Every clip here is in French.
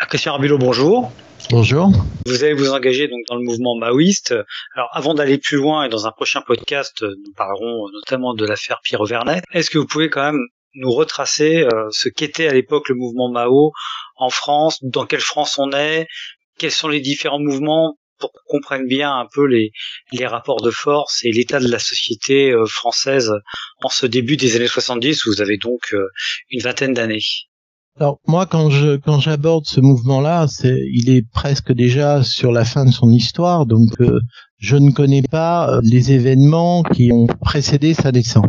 Christian Arbulot, bonjour. Bonjour. Vous allez vous engager donc dans le mouvement maoïste. Alors, avant d'aller plus loin et dans un prochain podcast, nous parlerons notamment de l'affaire Pierre Vernet. Est-ce que vous pouvez quand même nous retracer ce qu'était à l'époque le mouvement Mao en France, dans quelle France on est, quels sont les différents mouvements pour qu'on comprenne bien un peu les rapports de force et l'état de la société française en ce début des années 70, où vous avez donc une vingtaine d'années. Alors moi, quand j'aborde ce mouvement-là, il est presque déjà sur la fin de son histoire, donc je ne connais pas les événements qui ont précédé sa naissance.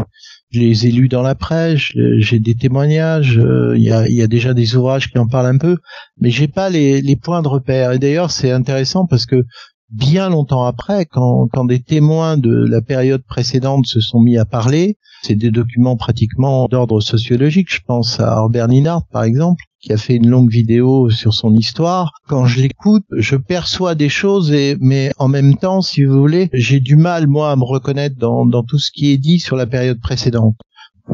Je les ai lus dans la presse, j'ai des témoignages, il y a déjà des ouvrages qui en parlent un peu, mais j'ai pas les points de repère. Et d'ailleurs, c'est intéressant parce que bien longtemps après, quand des témoins de la période précédente se sont mis à parler, c'est des documents pratiquement d'ordre sociologique. Je pense à Herbert Linhart, par exemple, qui a fait une longue vidéo sur son histoire. Quand je l'écoute, je perçois des choses, mais en même temps, si vous voulez, j'ai du mal, moi, à me reconnaître dans tout ce qui est dit sur la période précédente.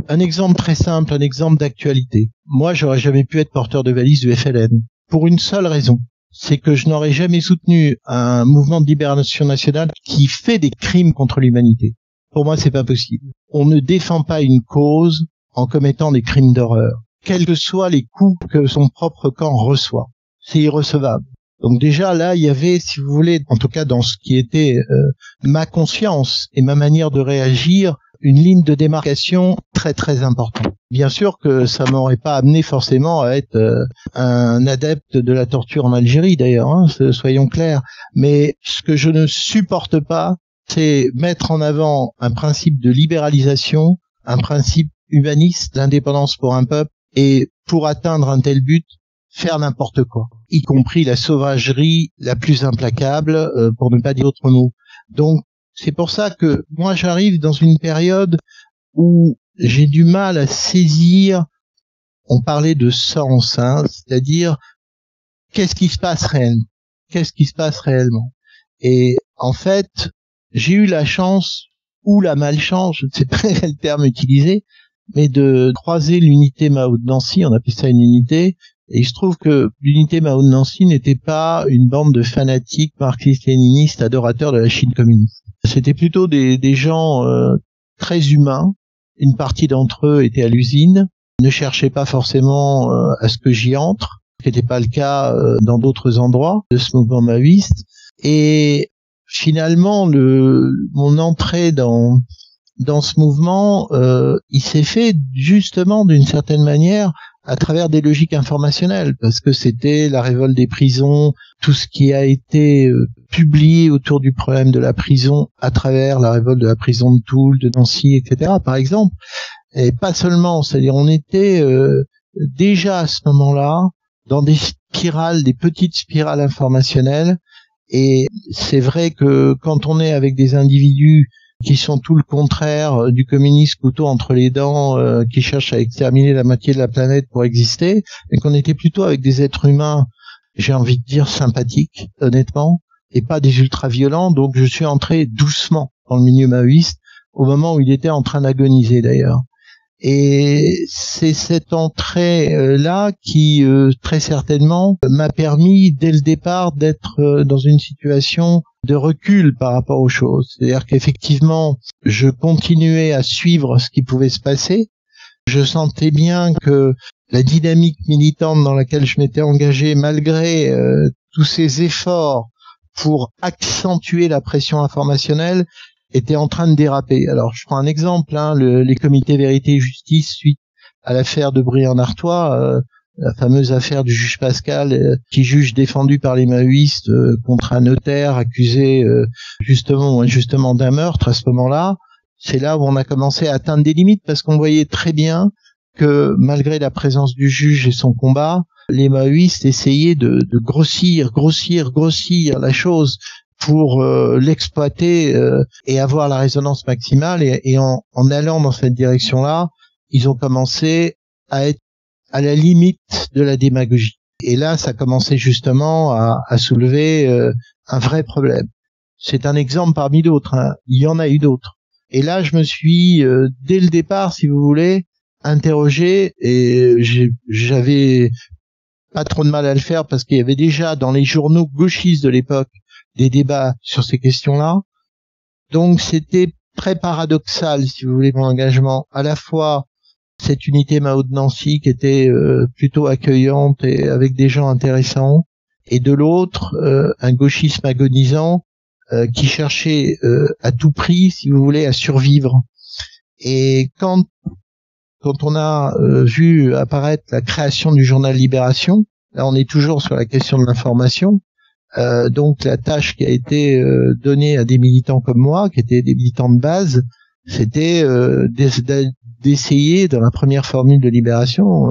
Un exemple très simple, un exemple d'actualité. Moi, j'aurais jamais pu être porteur de valise du FLN, pour une seule raison. C'est que je n'aurais jamais soutenu un mouvement de libération nationale qui fait des crimes contre l'humanité. Pour moi, c'est pas possible. On ne défend pas une cause en commettant des crimes d'horreur, quels que soient les coups que son propre camp reçoit. C'est irrecevable. Donc déjà, là, il y avait, si vous voulez, en tout cas dans ce qui était ma conscience et ma manière de réagir, une ligne de démarcation très très importante. Bien sûr que ça m'aurait pas amené forcément à être un adepte de la torture en Algérie, d'ailleurs, hein, soyons clairs. Mais ce que je ne supporte pas, c'est mettre en avant un principe de libéralisation, un principe humaniste d'indépendance pour un peuple, et pour atteindre un tel but, faire n'importe quoi, y compris la sauvagerie la plus implacable, pour ne pas dire autre mot. Donc, c'est pour ça que moi j'arrive dans une période où j'ai du mal à saisir, on parlait de sens, hein, c'est-à-dire qu'est-ce qui se passe réellement, qu'est-ce qui se passe réellement. Et en fait, j'ai eu la chance ou la malchance, je ne sais pas quel terme utiliser, mais de croiser l'unité Mao de Nancy, on appelle ça une unité, et il se trouve que l'unité Mao de Nancy n'était pas une bande de fanatiques marxistes-léninistes adorateurs de la Chine communiste. C'était plutôt des gens très humains. Une partie d'entre eux était à l'usine, ne cherchaient pas forcément à ce que j'y entre, ce qui n'était pas le cas dans d'autres endroits de ce mouvement maoïste. Et finalement, mon entrée dans ce mouvement, il s'est fait justement d'une certaine manière à travers des logiques informationnelles, parce que c'était la révolte des prisons, tout ce qui a été publié autour du problème de la prison à travers la révolte de la prison de Toul, de Nancy, etc., par exemple. Et pas seulement, c'est-à-dire on était déjà à ce moment-là dans des spirales, des petites spirales informationnelles, et c'est vrai que quand on est avec des individus qui sont tout le contraire du communiste couteau entre les dents, qui cherchent à exterminer la moitié de la planète pour exister, et qu'on était plutôt avec des êtres humains, j'ai envie de dire sympathiques, honnêtement, et pas des ultra-violents. Donc je suis entré doucement dans le milieu maoïste, au moment où il était en train d'agoniser d'ailleurs. Et c'est cette entrée-là qui, très certainement, m'a permis, dès le départ, d'être dans une situation de recul par rapport aux choses. C'est-à-dire qu'effectivement, je continuais à suivre ce qui pouvait se passer. Je sentais bien que la dynamique militante dans laquelle je m'étais engagé, malgré tous ces efforts pour accentuer la pression informationnelle, était en train de déraper. Alors, je prends un exemple, hein, les comités vérité et justice suite à l'affaire de Briand-Artois, la fameuse affaire du juge Pascal, qui juge défendu par les maoïstes contre un notaire accusé justement ou injustement d'un meurtre. À ce moment-là, c'est là où on a commencé à atteindre des limites, parce qu'on voyait très bien que malgré la présence du juge et son combat, les maoïstes essayaient de grossir la chose pour l'exploiter et avoir la résonance maximale, et en allant dans cette direction-là, ils ont commencé à être à la limite de la démagogie. Et là, ça commençait justement à soulever un vrai problème. C'est un exemple parmi d'autres, hein. Il y en a eu d'autres. Et là, je me suis, dès le départ, si vous voulez, interrogé, et j'avais pas trop de mal à le faire parce qu'il y avait déjà dans les journaux gauchistes de l'époque des débats sur ces questions-là. Donc c'était très paradoxal, si vous voulez, mon engagement. À la fois cette unité Mao de Nancy qui était plutôt accueillante et avec des gens intéressants, et de l'autre un gauchisme agonisant qui cherchait à tout prix, si vous voulez, à survivre. Et quand on a vu apparaître la création du journal Libération, là on est toujours sur la question de l'information, donc la tâche qui a été donnée à des militants comme moi, qui étaient des militants de base, c'était d'essayer, dans la première formule de Libération,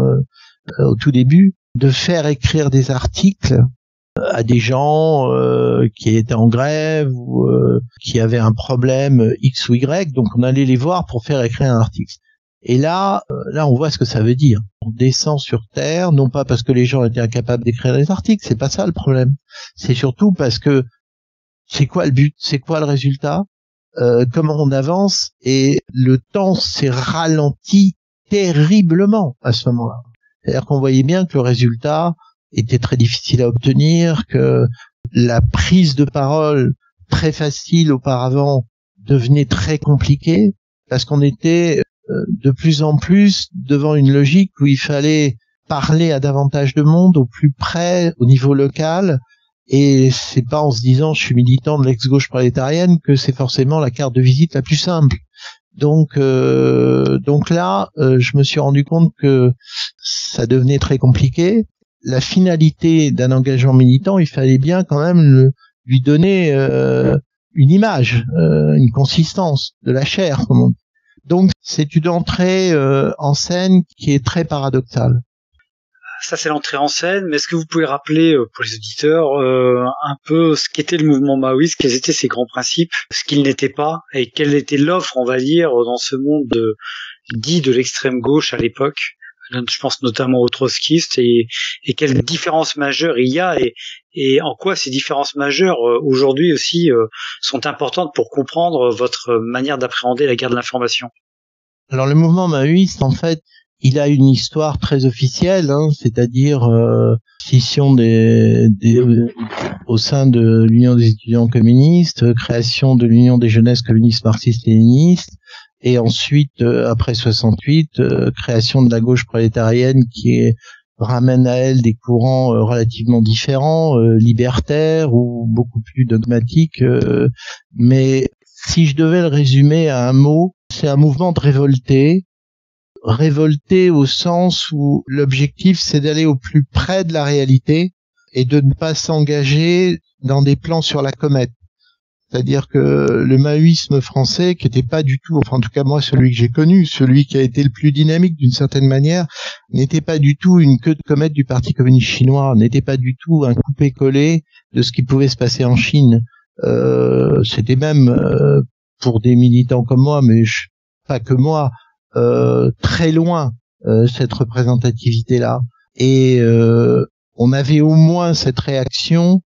au tout début, de faire écrire des articles à des gens qui étaient en grève ou qui avaient un problème X ou Y, donc on allait les voir pour faire écrire un article. Et là, on voit ce que ça veut dire. On descend sur terre, non pas parce que les gens étaient incapables d'écrire des articles, c'est pas ça le problème. C'est surtout parce que c'est quoi le but, c'est quoi le résultat, comment on avance, et le temps s'est ralenti terriblement à ce moment-là. C'est-à-dire qu'on voyait bien que le résultat était très difficile à obtenir, que la prise de parole très facile auparavant devenait très compliquée, parce qu'on était de plus en plus devant une logique où il fallait parler à davantage de monde, au plus près, au niveau local, et c'est pas en se disant je suis militant de l'ex-gauche prolétarienne que c'est forcément la carte de visite la plus simple. Donc là, je me suis rendu compte que ça devenait très compliqué. La finalité d'un engagement militant, il fallait bien quand même lui donner une image, une consistance, de la chair, comme on dit. Donc c'est une entrée en scène qui est très paradoxale. Ça, c'est l'entrée en scène, mais est-ce que vous pouvez rappeler pour les auditeurs un peu ce qu'était le mouvement maoïste, quels étaient ses grands principes, ce qu'il n'était pas, et quelle était l'offre, on va dire, dans ce monde dit de l'extrême gauche à l'époque? Je pense notamment aux trotskistes, et quelles différences majeures il y a, et en quoi ces différences majeures aujourd'hui aussi sont importantes pour comprendre votre manière d'appréhender la guerre de l'information. Alors le mouvement maoïste, en fait, il a une histoire très officielle, c'est-à-dire scission au sein de l'Union des étudiants communistes, création de l'Union des jeunesses communistes marxistes-léninistes, et ensuite, après 68, création de la gauche prolétarienne qui ramène à elle des courants relativement différents, libertaires ou beaucoup plus dogmatiques. Mais si je devais le résumer à un mot, c'est un mouvement de révolté au sens où l'objectif c'est d'aller au plus près de la réalité et de ne pas s'engager dans des plans sur la comète. C'est-à-dire que le maoïsme français, qui n'était pas du tout, enfin en tout cas moi celui que j'ai connu, celui qui a été le plus dynamique d'une certaine manière, n'était pas du tout une queue de comète du Parti communiste chinois, n'était pas du tout un coupé-collé de ce qui pouvait se passer en Chine. C'était même pour des militants comme moi, mais pas que moi, très loin cette représentativité-là. Et on avait au moins cette réaction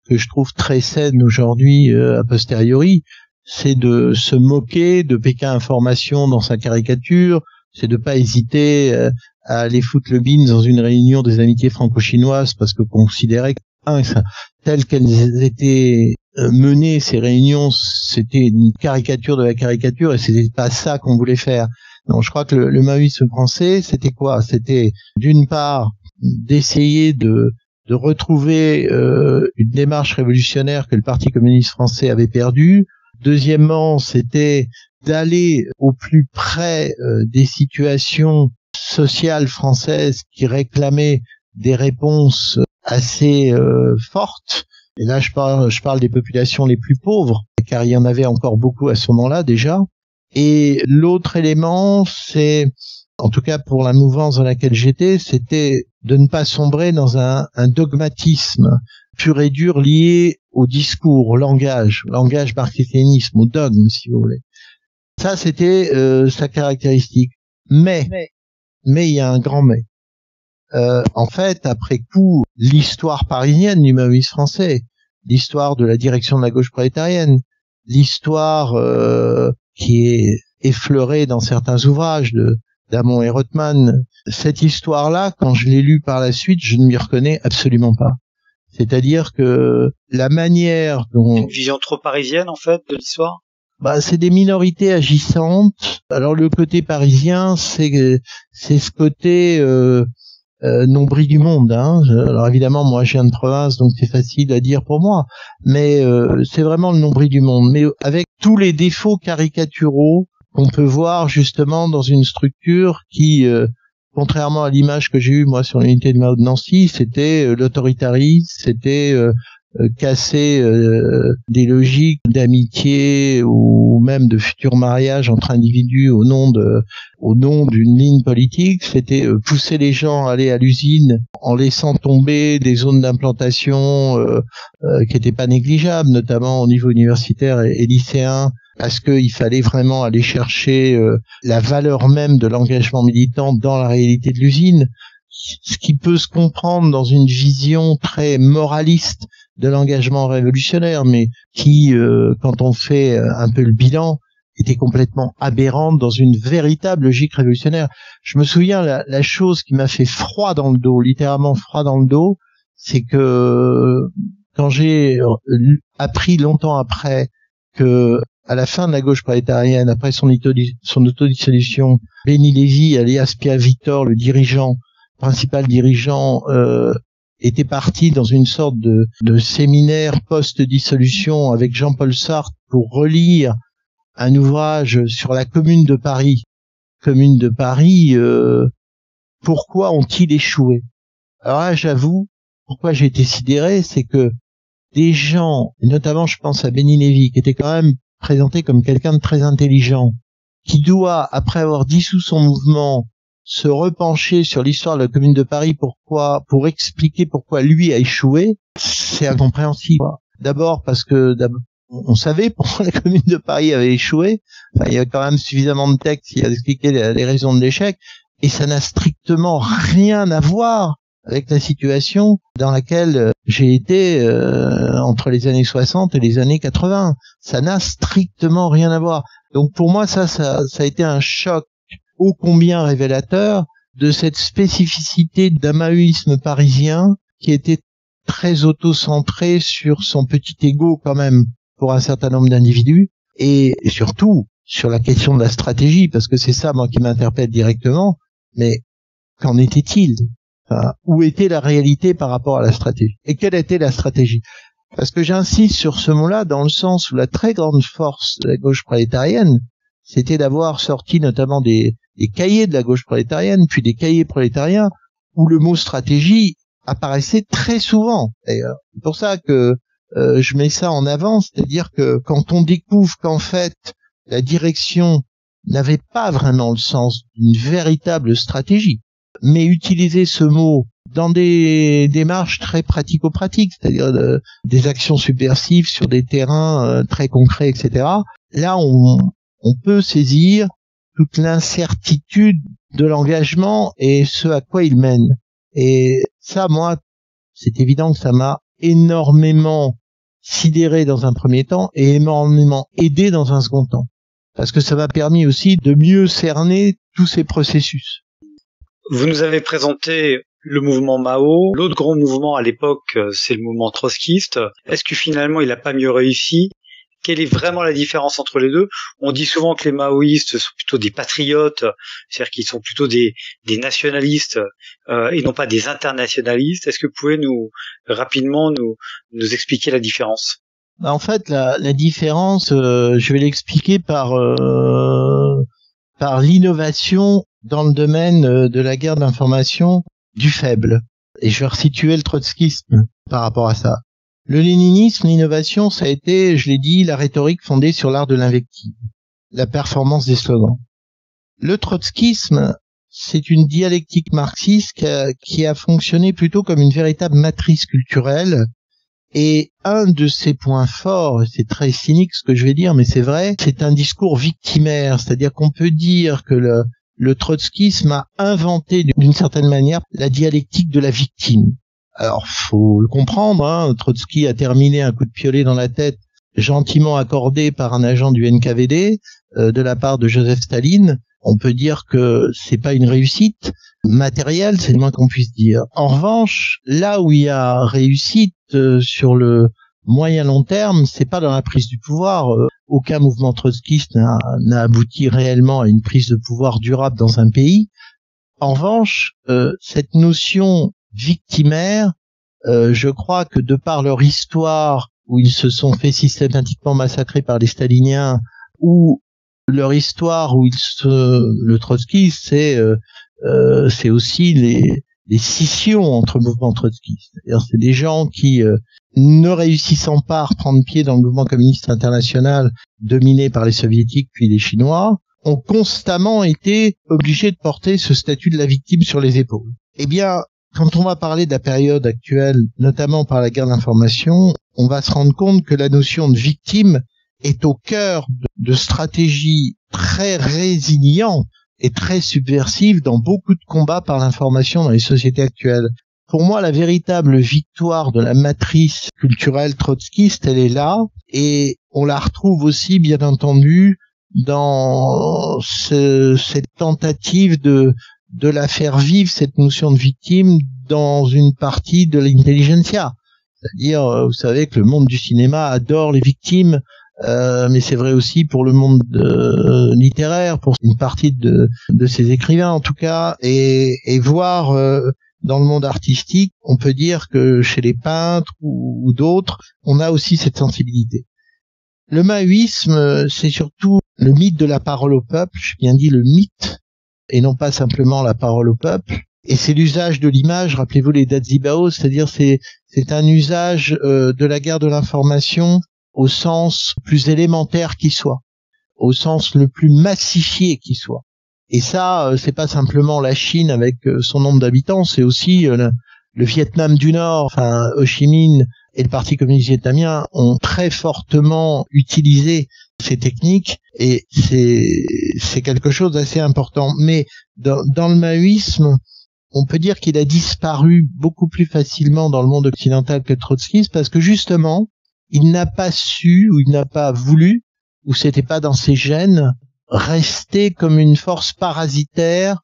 que je trouve très saine aujourd'hui a posteriori, c'est de se moquer de Pékin Information dans sa caricature, c'est de pas hésiter à aller foutre le bean dans une réunion des amitiés franco-chinoises parce que considérait que telles qu'elles étaient menées, ces réunions, c'était une caricature de la caricature et c'était pas ça qu'on voulait faire. Non, je crois que le maoïsme français, c'était quoi? C'était d'une part d'essayer de retrouver une démarche révolutionnaire que le Parti communiste français avait perdue. Deuxièmement, c'était d'aller au plus près des situations sociales françaises qui réclamaient des réponses assez fortes. Et là, je parle des populations les plus pauvres, car il y en avait encore beaucoup à ce moment-là déjà. Et l'autre élément, c'est, en tout cas pour la mouvance dans laquelle j'étais, c'était de ne pas sombrer dans un dogmatisme pur et dur lié au discours, au langage marxisme-léninisme, au dogme, si vous voulez. Ça, c'était sa caractéristique. Mais il y a un grand mais. En fait, après coup, l'histoire parisienne du maoïsme français, l'histoire de la direction de la gauche prolétarienne, l'histoire qui est effleurée dans certains ouvrages Damon et Rothman, cette histoire-là, quand je l'ai lue par la suite, je ne m'y reconnais absolument pas. C'est-à-dire que la manière dont... Une vision trop parisienne, en fait, de l'histoire? C'est des minorités agissantes. Alors le côté parisien, c'est ce côté nombril du monde. Alors évidemment, moi, je viens de province, donc c'est facile à dire pour moi. Mais c'est vraiment le nombril du monde. Mais avec tous les défauts caricaturaux qu'on peut voir justement dans une structure qui, contrairement à l'image que j'ai eue moi sur l'unité de Mao de Nancy, c'était l'autoritarisme, c'était casser des logiques d'amitié ou même de futur mariage entre individus au nom d'une ligne politique. C'était pousser les gens à aller à l'usine en laissant tomber des zones d'implantation qui n'étaient pas négligeables, notamment au niveau universitaire et lycéen, parce qu'il fallait vraiment aller chercher la valeur même de l'engagement militant dans la réalité de l'usine, ce qui peut se comprendre dans une vision très moraliste de l'engagement révolutionnaire, mais qui, quand on fait un peu le bilan, était complètement aberrante dans une véritable logique révolutionnaire. Je me souviens, la chose qui m'a fait froid dans le dos, littéralement froid dans le dos, c'est que quand j'ai appris longtemps après que à la fin de la gauche prolétarienne, après son autodissolution, Benny Lévy, alias Pierre Victor, le principal dirigeant, était parti dans une sorte de séminaire post-dissolution avec Jean-Paul Sartre pour relire un ouvrage sur la Commune de Paris. Commune de Paris, pourquoi ont-ils échoué? Alors là, j'avoue, pourquoi j'ai été sidéré, c'est que des gens, et notamment je pense à Benny Lévy, qui était quand même présenté comme quelqu'un de très intelligent, qui doit, après avoir dissous son mouvement, se repencher sur l'histoire de la Commune de Paris, pour expliquer pourquoi lui a échoué, c'est incompréhensible. D'abord parce que on savait pourquoi la Commune de Paris avait échoué. Enfin, il y a quand même suffisamment de textes qui a expliqué les raisons de l'échec, et ça n'a strictement rien à voir avec la situation dans laquelle j'ai été entre les années 60 et les années 80. Ça n'a strictement rien à voir. Donc pour moi, ça a été un choc ô combien révélateur de cette spécificité d'un maoïsme parisien qui était très auto-centré sur son petit ego quand même pour un certain nombre d'individus, et surtout sur la question de la stratégie, parce que c'est ça moi qui m'interpelle directement. Mais qu'en était-il? Enfin, où était la réalité par rapport à la stratégie? Et quelle était la stratégie? Parce que j'insiste sur ce mot-là dans le sens où la très grande force de la gauche prolétarienne, c'était d'avoir sorti notamment des cahiers de la gauche prolétarienne, puis des cahiers prolétariens, où le mot stratégie apparaissait très souvent. Et c'est pour ça que je mets ça en avant, c'est-à-dire que quand on découvre qu'en fait la direction n'avait pas vraiment le sens d'une véritable stratégie, mais utiliser ce mot dans des démarches très pratico-pratiques, c'est-à-dire des actions subversives sur des terrains très concrets, etc. Là, on peut saisir toute l'incertitude de l'engagement et ce à quoi il mène. Et ça, moi, c'est évident que ça m'a énormément sidéré dans un premier temps et énormément aidé dans un second temps. Parce que ça m'a permis aussi de mieux cerner tous ces processus. Vous nous avez présenté le mouvement Mao. L'autre grand mouvement à l'époque, c'est le mouvement trotskiste. Est-ce que finalement il n'a pas mieux réussi? Quelle est vraiment la différence entre les deux? On dit souvent que les maoïstes sont plutôt des patriotes, c'est-à-dire qu'ils sont plutôt des nationalistes et non pas des internationalistes. Est-ce que vous pouvez rapidement nous expliquer la différence? En fait, la différence, je vais l'expliquer par l'innovation dans le domaine de la guerre d'information du faible. Et je vais resituer le trotskisme par rapport à ça. Le léninisme, l'innovation, ça a été, je l'ai dit, la rhétorique fondée sur l'art de l'invective, la performance des slogans. Le trotskisme, c'est une dialectique marxiste qui a fonctionné plutôt comme une véritable matrice culturelle. Et un de ses points forts, c'est très cynique ce que je vais dire, mais c'est vrai, c'est un discours victimaire, c'est-à-dire qu'on peut dire que le trotskisme a inventé d'une certaine manière la dialectique de la victime. Alors, faut le comprendre, Trotsky a terminé un coup de piolet dans la tête gentiment accordé par un agent du NKVD de la part de Joseph Staline. on peut dire que c'est pas une réussite matérielle, c'est le moins qu'on puisse dire. En revanche, là où il y a réussite sur le moyen long terme, c'est pas dans la prise du pouvoir. Aucun mouvement trotskiste n'a abouti réellement à une prise de pouvoir durable dans un pays. En revanche, cette notion victimaire, je crois que de par leur histoire, où ils se sont fait systématiquement massacrer par les staliniens, ou leur histoire où le trotskisme, c'est aussi les scissions entre mouvements trotskistes. C'est-à-dire, c'est des gens qui, ne réussissant pas à reprendre pied dans le mouvement communiste international dominé par les soviétiques puis les chinois, ont constamment été obligés de porter ce statut de la victime sur les épaules. Eh bien, quand on va parler de la période actuelle, notamment par la guerre d'information, on va se rendre compte que la notion de victime est au cœur de stratégies très résilientes et très subversives dans beaucoup de combats par l'information dans les sociétés actuelles. Pour moi, la véritable victoire de la matrice culturelle trotskiste, elle est là, et on la retrouve aussi, bien entendu, dans cette tentative de la faire vivre, cette notion de victime, dans une partie de l'intelligentsia. C'est-à-dire, vous savez que le monde du cinéma adore les victimes, mais c'est vrai aussi pour le monde littéraire, pour une partie de ses écrivains en tout cas, et voir dans le monde artistique, on peut dire que chez les peintres ou d'autres, on a aussi cette sensibilité. Le maoïsme, c'est surtout le mythe de la parole au peuple, j'ai bien dit le mythe, et non pas simplement la parole au peuple. Et c'est l'usage de l'image, rappelez-vous les Datzibaos, c'est-à-dire c'est un usage de la guerre de l'information au sens plus élémentaire qui soit, au sens le plus massifié qui soit. Et ça, c'est pas simplement la Chine avec son nombre d'habitants, c'est aussi le Vietnam du Nord, enfin Ho Chi Minh et le Parti communiste vietnamien ont très fortement utilisé ces techniques, et c'est quelque chose d'assez important. Mais dans le maoïsme, on peut dire qu'il a disparu beaucoup plus facilement dans le monde occidental que le trotskisme, parce que justement, il n'a pas su, ou il n'a pas voulu, ou c'était pas dans ses gènes, rester comme une force parasitaire,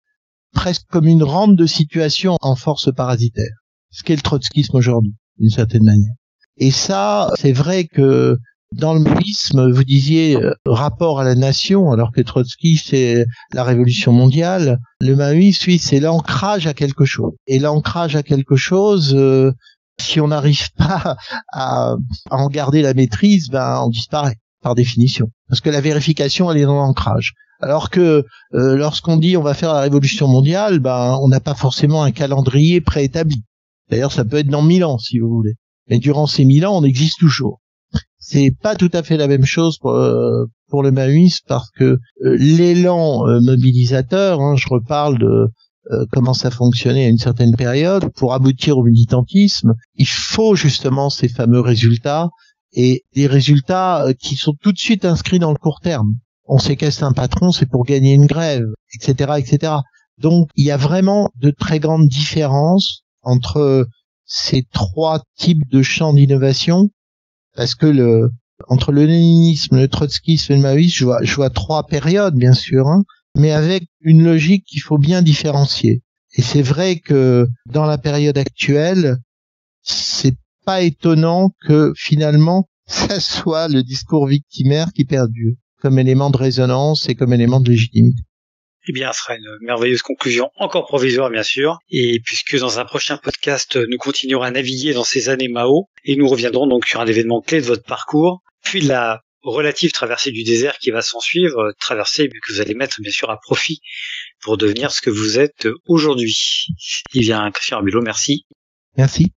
presque comme une rente de situation en force parasitaire. Ce qu'est le trotskisme aujourd'hui, d'une certaine manière. Et ça, c'est vrai que dans le maoïsme, vous disiez rapport à la nation, alors que Trotsky, c'est la révolution mondiale. Le maoïsme, oui, c'est l'ancrage à quelque chose. Et l'ancrage à quelque chose, si on n'arrive pas à en garder la maîtrise, ben on disparaît, par définition. Parce que la vérification, elle est dans l'ancrage. Alors que lorsqu'on dit on va faire la révolution mondiale, ben on n'a pas forcément un calendrier préétabli. D'ailleurs, ça peut être dans 1000 ans, si vous voulez. Mais durant ces 1000 ans, on existe toujours. C'est pas tout à fait la même chose pour le maoïsme, parce que l'élan mobilisateur, je reparle de comment ça fonctionnait à une certaine période, pour aboutir au militantisme, il faut justement ces fameux résultats, et des résultats qui sont tout de suite inscrits dans le court terme. On séquestre un patron, c'est pour gagner une grève, etc., etc. Donc, il y a vraiment de très grandes différences entre ces trois types de champs d'innovation, parce que entre le léninisme, le trotskisme et le maoïsme, je vois trois périodes, bien sûr, mais avec une logique qu'il faut bien différencier. Et c'est vrai que dans la période actuelle, c'est pas étonnant que finalement, ça soit le discours victimaire qui perdure, comme élément de résonance et comme élément de légitimité. Eh bien, ce sera une merveilleuse conclusion, encore provisoire bien sûr, et puisque dans un prochain podcast, nous continuerons à naviguer dans ces années Mao, et nous reviendrons donc sur un événement clé de votre parcours, puis la relative traversée du désert qui va s'en suivre, traversée que vous allez mettre bien sûr à profit pour devenir ce que vous êtes aujourd'hui. Eh bien, Christian Arbulot, merci. Merci.